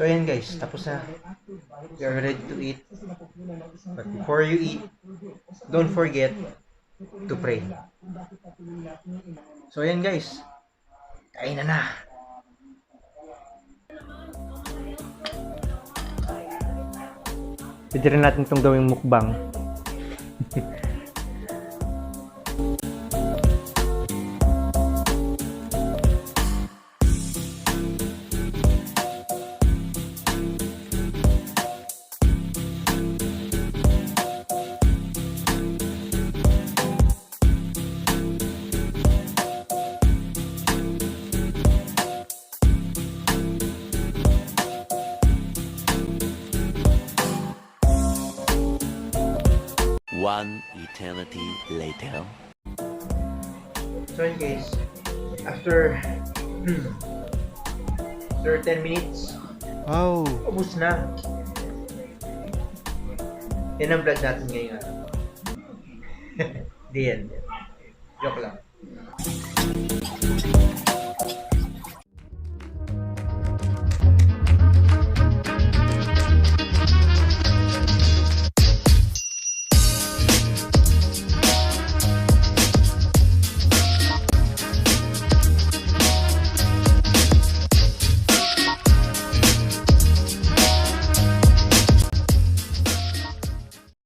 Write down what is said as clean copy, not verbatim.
So ayan guys, tapos na. We are ready to eat. But before you eat, don't forget to pray. So ayan guys, kain na. Pwede rin natin itong gawing mukbang. One eternity later. So yun guys, after 10 minutes, Wow! ubus na. Yan ang vlog natin ngayon. Di yan. Joke lang.